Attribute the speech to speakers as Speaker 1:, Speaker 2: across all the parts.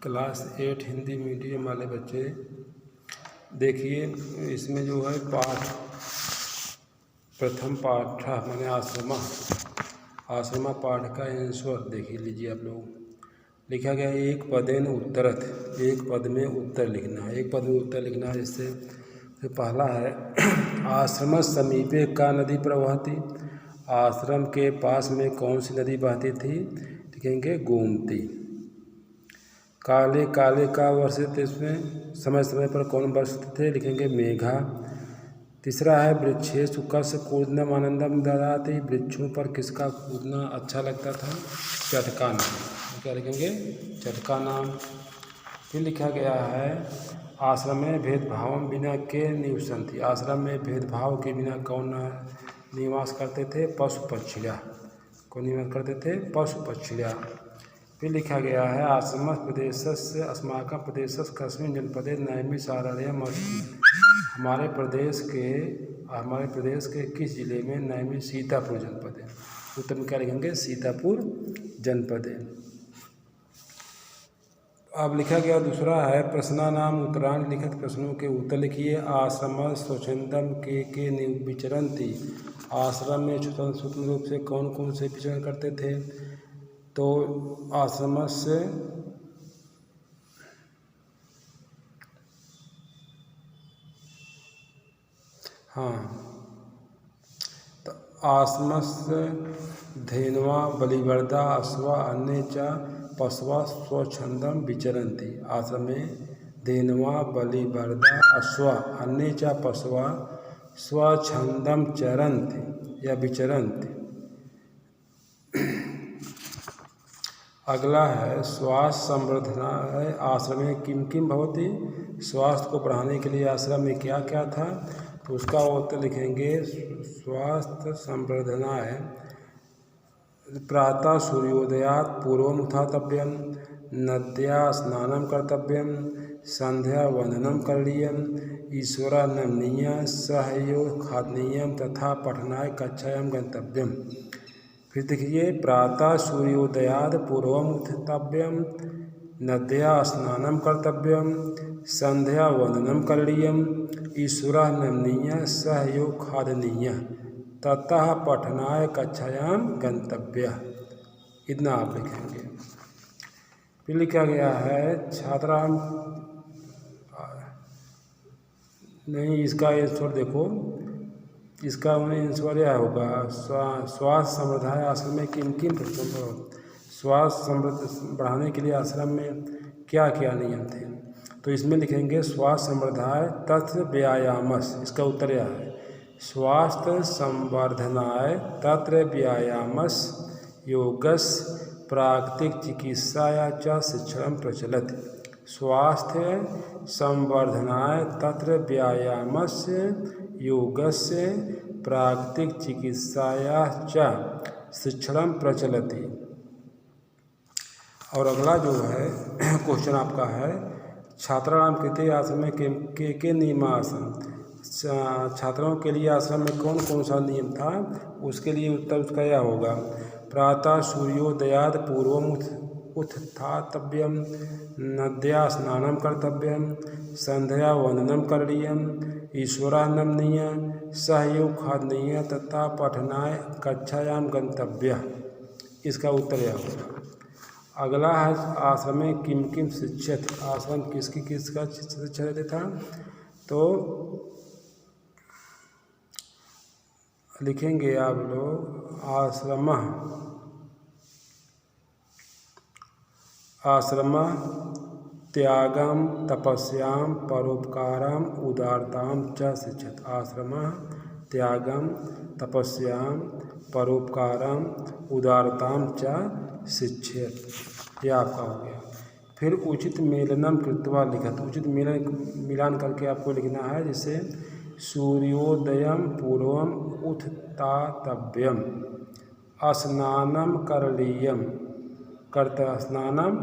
Speaker 1: Class 8 Hindi medium वाले बच्चे देखिए, इसमें जो है प्रथम पाठ मैंने आश्रमा पाठ का आंसर देख लीजिए आप लोग। लिखा गया है एक पदेन उत्तरत, एक पद में उत्तर लिखना है। एक पद में उत्तर लिखना है। जिससे पहला है आश्रम समीपे का नदी प्रवहती। आश्रम के पास में कौन सी नदी बहती थी? लिखेंगे गोमती। काले काले का वर्षित, इसमें समय समय पर कौन वर्षित थे? लिखेंगे मेघा। तीसरा है वृक्षेषु कस्य कूर्दनम आनंदम ददाति। वृक्षों पर किसका कूदना अच्छा लगता था? चटका नाम। क्या लिखेंगे? चटका नाम। फिर लिखा गया है आश्रम में भेदभाव बिना के निवसंति। आश्रम में भेदभाव के बिना कौन निवास करते थे? पशु पक्षियाँ। कौन निवास करते थे? पशु पक्षियाँ। फिर लिखा गया है आश्रम प्रदेशस्य अस्माकं प्रदेशस्य कस्मिन् जनपदे नैमिषारण्यम् अस्ति। हमारे प्रदेश के किस जिले में? नैमिष सीतापुर जनपद है। उत्तर में क्या लिखेंगे? सीतापुर जनपद है। अब लिखा गया दूसरा है प्रश्नानाम उत्तराणि। लिखित प्रश्नों के उत्तर लिखिए। आश्रम स्वच्छंदम के विचरन्ति। आश्रम में स्वतंत्र रूप से कौन कौन से विचरण करते थे? तो आश्रम से आश्रमस्य धेनवा बलिवर्दा अश्वा अन्ये च पशवा स्वच्छंदम विचरन्ति। आश्रम में धेनवा बलिवर्दा अश्वा अन्ये च पशवा स्वच्छंदम चरन्ति या विचरन्ति। अगला है स्वास्थ्य संवर्धनाय आश्रमे किम किम भवति। स्वास्थ्य को बढ़ाने के लिए आश्रम में क्या क्या था? तो उसका उत्तर लिखेंगे स्वास्थ्य संवर्धनाय प्रातः सूर्योदयात् पूर्वम् उत्थातव्यं, नद्या स्नानं कर्तव्यं, संध्या वंदनं करणीयं, ईश्वरं नमनीयं, सहयोग खादनीयं तथा पठनाय कक्षायां गंतव्यम। फिर देखिए प्रातः सूर्योदयात् पूर्वम् उत्थितव्यं, नद्या स्नानं कर्तव्यं, संध्या वंदनं करणीयं, ईश्वरः नमनीयः, सहयोग खादनीयः ततः पठनाय कक्षायां गंतव्यः। इतना आप लिखेंगे। फिर लिखा गया है छात्राम नहीं, इसका आंसर देखो। इसका आंसर यह होगा स्वास्थ्य संवर्धनाय आश्रम में किन किन प्रश्नों। स्वास्थ्य बढ़ाने के लिए आश्रम में क्या क्या नियम थे? तो इसमें लिखेंगे स्वास्थ्य संवर्धनाय तत्र व्यायामस। इसका उत्तर यह है स्वास्थ्य संवर्धनाय तत्र व्यायामस योगस प्राकृतिक चिकित्साया च शिक्षणं प्रचलति। स्वास्थ्य संवर्धनाय तत्र व्यायामस्य योगस्य प्राकृतिक चिकित्साया च शिक्षणं प्रचलति। और अगला जो है क्वेश्चन आपका है छात्राणां कृते आश्रम के नियमासन। छात्रों के लिए आश्रम में कौन कौन सा नियम था? उसके लिए उत्तर उसका यह होगा प्रातः सूर्योदयात् पूर्वम् उत्थातव्यं, नद्या स्नानं कर्तव्यं, संध्या वंदनं करणीयं, ईश्वरः नमनीयः, सहयोग खादनीयः तथा पठनाय कक्षायां गंतव्यः। इसका उत्तर यह होगा। अगला है आश्रम में किम किम शिक्षित। आश्रम किसका शिक्षा देता था? तो लिखेंगे आप लोग आश्रम त्यागम तपस्याम परोपकारम उदारताम च शिक्षित। आश्रम त्यागम तपस्याम परोपकारम उदारताम च शिक्षित। यह आपका हो गया। फिर उचित मेलनम कृत्वा लिखत। उचित मिलान करके आपको लिखना है। जैसे सूर्योदयं पूर्वम् उत्थातव्यं, स्नानं करणीयं, स्नानं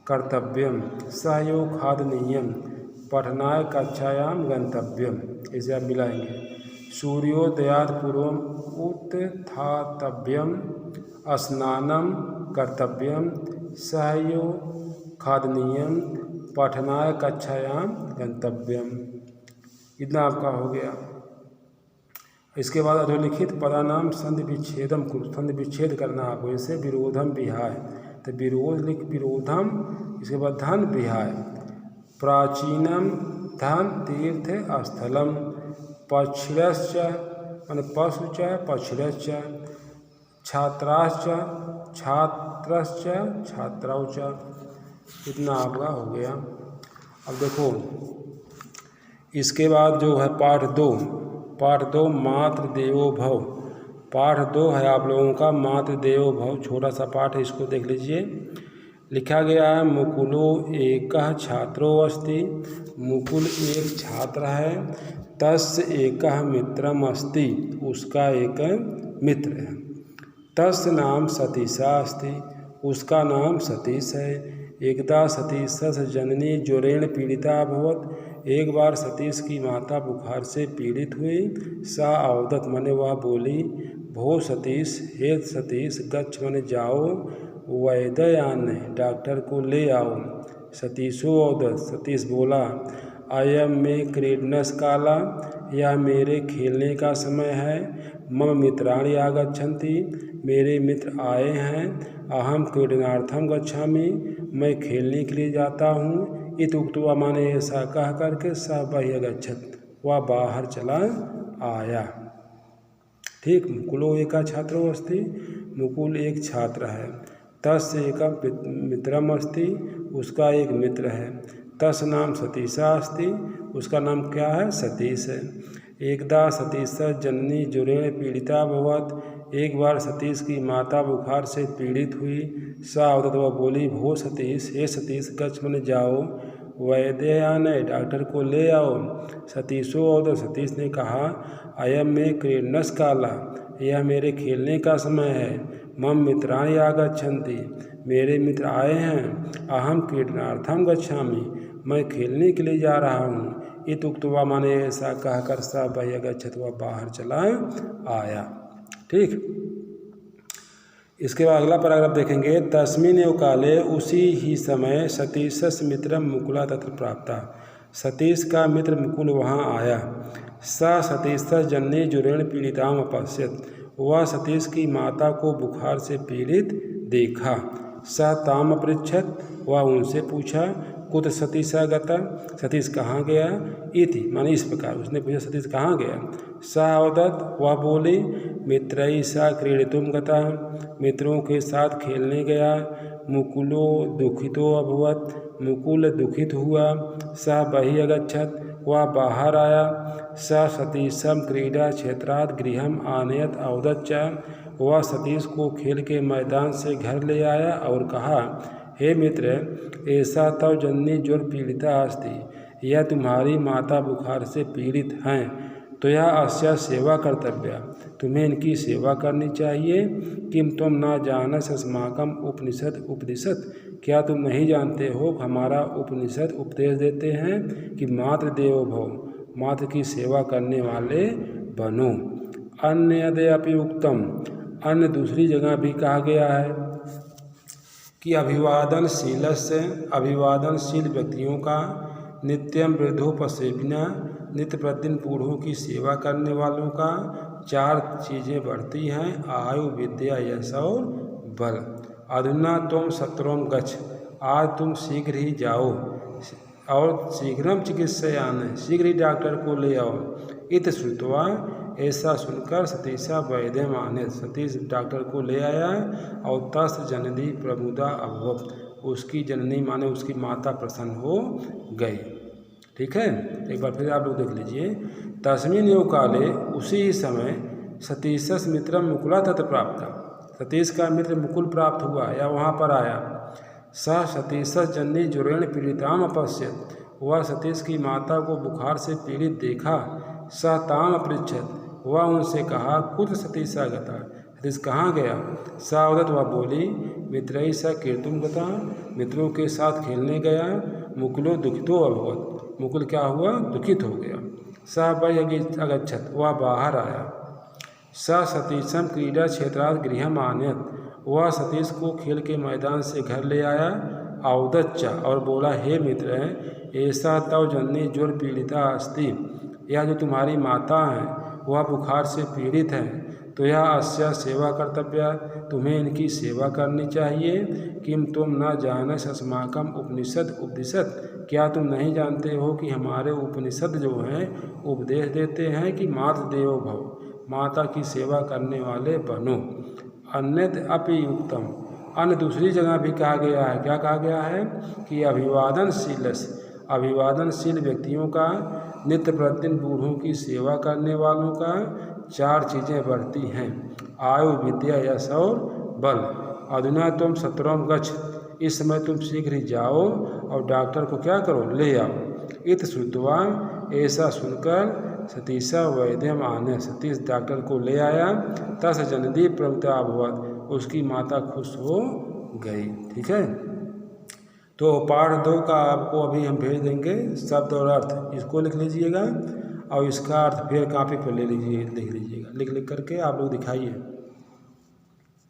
Speaker 1: कर्तव्यं, सहयोग खादनीयं, पठनाय कक्षायां गंतव्यम। इसे आप मिलाएंगे। सूर्योदयात् पूर्वम् उत्थातव्यं, स्नानं कर्तव्यं, सहयोग खादनीयम पठनाय कक्षायां गंतव्यम। इतना आपका हो गया। इसके बाद अधोलिखित पदानाम संधि विच्छेदम कुरु, संधि विच्छेद करना आपको। जैसे विरोधम विहाय, तो विरोध लिख विरोधम, इसके बाद धन विहाय। प्राचीनम धन तीर्थ स्थलम, पक्षिणश्च माने पशु च पक्षिणश्च, छात्राश्च छात्रश्च छात्राओ च। इतना आपका हो गया। अब देखो इसके बाद जो है पाठ दो मातृ देवो भव। पाठ 2 है आप लोगों का मातृ देवो भव, छोटा सा पाठ है, इसको देख लीजिए। लिखा गया है मुकुलो एकः छात्रो अस्ति, मुकुल एक छात्र है। तस्य एकः मित्रम अस्ति, उसका एक मित्र है। तस्य नाम सतीशा अस्ति, उसका नाम सतीश है। एकदा सतीशस्य जननी ज्वरेण पीड़िता अभवत्, एक बार सतीश की माता बुखार से पीड़ित हुई। सा अवदत माने वह बोली, भो सतीश, हे सतीश, गच्छ माने जाओ, वैद्यान डॉक्टर को ले आओ। सतीशो अवदत, सतीश बोला, अयम में क्रीडनस काला, यह मेरे खेलने का समय है। मम मित्राणि आगच्छन्ति, मेरे मित्र आए हैं। अहम क्रीडनार्थम गच्छामि, मैं खेलने के लिए जाता हूँ। इत उक्त्वा माने ऐसा कह करके स बहिः गच्छत्, वह बाहर चला आया। ठीक। मुकुलो एका छात्रो अस्ति, मुकुल एक छात्र है। तस्य एकं मित्रम अस्ति, उसका एक मित्र है। तस्य नाम सतीशा अस्ति, उसका नाम क्या है? सतीश है। एकदा सतीशस्य जननी ज्वरेण पीड़िता अभवत्, एक बार सतीश की माता बुखार से पीड़ित हुई। सा अवदत, वह बोली, भो सतीश, हे सतीश, गच्छ माने जाओ, वैद्यान डॉक्टर को ले आओ। सतीशो अवदत, सतीश ने कहा, अयम में क्रीडनस काला, यह मेरे खेलने का समय है। मम मित्राणि आगच्छन्ति, मेरे मित्र आए हैं। अहम क्रीडनार्थम गच्छामि, मैं खेलने के लिए जा रहा हूँ। इत उक्त्वा माने ऐसा कहकर स बहिः गच्छत्, वह बाहर चला आया। ठीक। इसके बाद अगला पैराग्राफ देखेंगे। तस्मिन् एव काले, उसी ही समय, सतीशस्य मित्रम मुकुला तत्र प्राप्ता, सतीश का मित्र मुकुल वहाँ आया। स सतीशस्य जननी ज्वरेण पीड़िताम अपश्यत्, वह सतीश की माता को बुखार से पीड़ित देखा। स ताम अपृच्छत्, वह उनसे पूछा, कुत्र सतीशा गता, सतीश कहाँ गया। इति माने इस प्रकार उसने पूछा, सतीश कहाँ गया। स अवदत्, वह बोली, मित्रैः सह क्रीडितुं गता, मित्रों के साथ खेलने गया। मुकुलो दुखितो अभवत्, मुकुल दुखित हुआ। सः बहिः अगच्छत्, वह बाहर आया। स सतीशं क्रीडा क्षेत्रात् गृहम् आनयत् अवदत् च, वह सतीश को खेल के मैदान से घर ले आया और कहा, हे मित्र, ऐसा तव जननी ज्वर पीड़िता अस्ति, यह तुम्हारी माता बुखार से पीड़ित हैं। तो यह अस्या सेवा कर्तव्या, तुम्हें इनकी सेवा करनी चाहिए। किम तुम न जानस अस्माकम उपनिषद उपदिशत, क्या तुम नहीं जानते हो हमारा उपनिषद उपदेश देते हैं कि मातृ देवो भव, मातृ की सेवा करने वाले बनो। अन्य अपि उक्तम, अन्य दूसरी जगह भी कहा गया है कि अभिवादनशील व्यक्तियों का, नित्यम वृद्धोपसेविना, नित्य प्रतिदिन बूढ़ों की सेवा करने वालों का 4 चीज़ें बढ़ती हैं, आयु विद्या यश और बल। अधुना तुम सत्वरम गच्छ, आज तुम शीघ्र ही जाओ, और शीघ्रम चिकित्सयान, शीघ्र ही डॉक्टर को ले आओ। इत श्रुत्वा, ऐसा सुनकर सतीशा वैद्यम आनयत्, सतीश डॉक्टर को ले आया। और तस् जननी प्रमुदा अभवत्, उसकी जननी माने उसकी माता प्रसन्न हो गई। ठीक है। एक बार फिर आप लोग देख लीजिए। तस्मिन् एव काले, उसी ही समय, सतीशस्य मित्रम मुकुला तत्र प्राप्ता, सतीश का मित्र मुकुल प्राप्त हुआ या वहाँ पर आया। स सतीशस्य जननी ज्वरेण पीड़िताम अपश्यत्, वह सतीश की माता को बुखार से पीड़ित देखा। स ताम अपृच्छत्, वह उनसे कहा, कुत्र सतीशा गता, सतीश कहाँ गया। स अवदत्, वह बोली, मित्रैः सह क्रीडितुं गता, मित्रों के साथ खेलने गया। मुकुलो दुखितो अभवत्, मुकुल क्या हुआ, दुखित हो गया। स बहिः अगच्छत्, वह बाहर आया। स सतीशं क्रीडा क्षेत्रात् गृहम् आनयत्, वह सतीश को खेल के मैदान से घर ले आया। औदच्च और बोला, हे मित्र, ऐसा तव जननी जुर पीड़िता अस्ति, यह जो तुम्हारी माता है वह बुखार से पीड़ित है, तो यह अस्या सेवा कर्तव्य, तुम्हें इनकी सेवा करनी चाहिए। किम तुम न जानस अस्माकम उपनिषद उपदिशत, क्या तुम नहीं जानते हो कि हमारे उपनिषद जो हैं उपदेश देते हैं कि मातृदेवो भव, माता की सेवा करने वाले बनो। अन्यद अपि युक्तम, अन्य दूसरी जगह भी कहा गया है, क्या कहा गया है कि अभिवादनशील व्यक्तियों का, नित्य प्रतिदिन बूढ़ों की सेवा करने वालों का 4 चीज़ें बढ़ती हैं, आयु, विद्या, यश और बल। अधुना तुम सत्वरम गच्छ, इस समय तुम शीघ्र ही जाओ और डॉक्टर को क्या करो, ले आओ। इत श्रुत्वा, ऐसा सुनकर सतीशा वैद्यम आने, सतीश डॉक्टर को ले आया। तस जनदी प्रमुता अभवत, उसकी माता खुश हो गई। ठीक है, तो पार्ट 2 का आपको अभी हम भेज देंगे, शब्द और अर्थ इसको लिख लीजिएगा और इसका अर्थ फिर कॉपी पर ले लीजिए, लिख लीजिएगा, लिख करके आप लोग दिखाइए।